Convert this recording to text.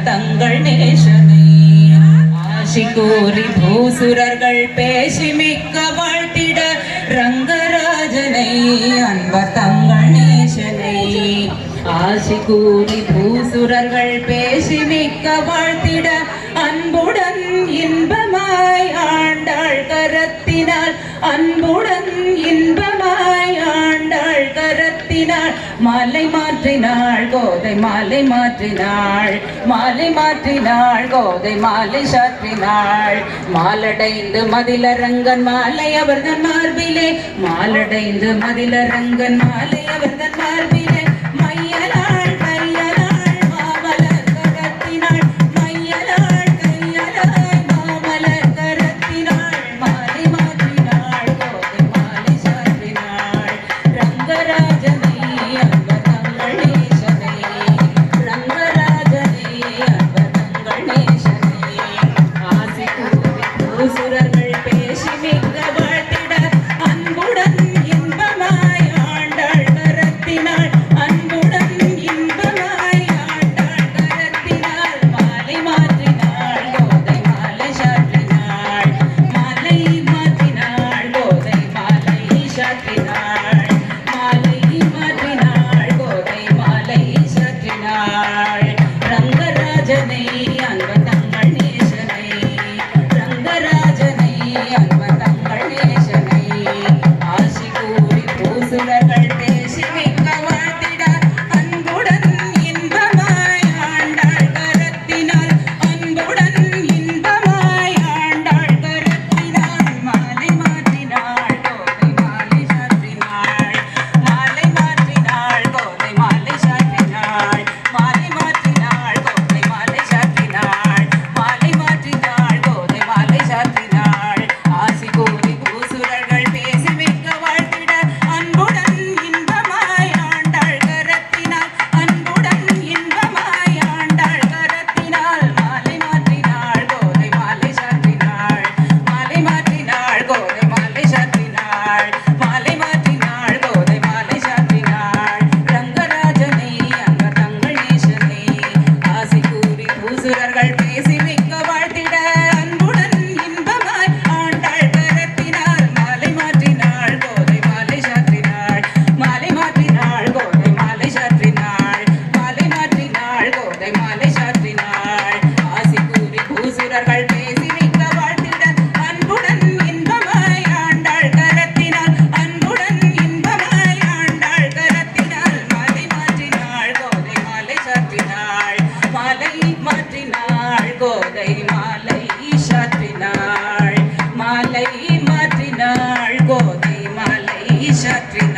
தங்கள் நேசனை ஆசி கூறி பூசுரர்கள் பேசி மிக்க வாழ்த்திட ரங்கராஜனை அன்பர் தங்கள் நேசனை ஆசி கூறி பூசுரர்கள் பேசி மிக்க வாழ்த்திட அன்புடன் இன்பமாய் ஆண்டாள் கரத்தினால் அன்புடன் இன்பமாய் ஆண்டாள் கரத்தினாள் மாலை மாற்றினாள் கோதை மாலை மாற்றினாள் மாலை மாற்றினாள் கோதை மாலை சாற்றினாள் மாலடைந்து மதிலரங்கன் மாலை அவர்தன் மார்பிலே மாலடைந்து மதிலரங்கன் மாலை அவர்தன் மார்பிலே மையலாள் கையலாள் மாமலர் கரத்தினாள் மையலாள் கையலாய் மாமலர் கரத்தினாள் மாலை மாற்றினாள் கோதை மாலை சாற்றினாள் ரங்கராஜனை அன்பர் தங்கள் நேசனை ரங்கராஜனை அன்பர் தங்கள் நேசனை ஆசி கூறி பூசுரர்கள் பேசி மிக்க வாழ்த்திட அன்புடன் இன்பமாய் ஆண்டாள் கரத்தினாள் அன்புடன் இன்பமாய் ஆண்டாள் கரத்தினாள் மாலை மாற்றினாள் கோதை மாலை சாற்றினாள் மாலை மாற்றினாள் கோதை மாலை சாற்றினாள் மாலை மாற்றினாள் கோதை மாலை சாற்றினாள் ரங்கராஜனை அன்பர் தங்கள் நேசனை ரங்கராஜனை அன்பர் தங்கள் நேசனை ஆசி கூறி பூசுரர்கள் பேசி மிக்க வாழ்த்திட அன்புடன் இன்பமாய் ஆண்டாள் கரத்தினால் அன்புடன் இன்பமாய் ஆண்டாள் கரத்தினால் மாலை மாற்றினாள் கோதை மாலை சாற்றினாள் மாலை மாற்றினாள் கோதை மாலை சாற்றினாள் மாலை மாற்றினாள் கோதை மாலை சாற்றினாள் மாலை மாற்றினாள் கோதை மாலை சாற்றினாள் ஆசி கூறி பூசுரர்கள் பேசி மிக்க வாழ்த்திட அன்புடன் இன்பமாய் ஆண்டாள் கரத்தினால் அன்புடன் இன்பமாய் ஆண்டாள் கரத்தினால் மாலை மாற்றினாள் கோதை மாலை சாற்றினாள் மாலை மாற்றினாள் கோதை மாலை சாற்றினாள் மாலை மாற்றினாள் கோதை மாலை சாற்றினாள் ரங்கராஜனை அன்பர் தங்கள் நேசனை ஆசி கூறி பூசுரர்கள் பேசி மிக்க வாழ்த்திட அன்புடன் இன்பமாய் ஆண்டாள் கரத்தினால் மாலை மாற்றினாள் கோதை மாலை சாற்றினாள் மாலை மாற்றினாள் கோதை மாலை சாற்றினாள் மாலை மாற்றினாள் கோதை மாலை சாற்றினாள் ஆசி கூறி பூசுரர்கள் பேசி மிக்க வாழ்த்திட அன்புடன் இன்பமாய் ஆண்டாள் கரத்தினால் அன்புடன் இன்பமாய் ஆண்டாள் கரத்தினால் மாலை மாற்றினாள் கோதை மாலை சாற்றினாள் மாலை மாற்றினாள் கோதை மாலை சாற்றினாள் மாலை மாற்றினாள் கோதை மாலை சாற்றினாள்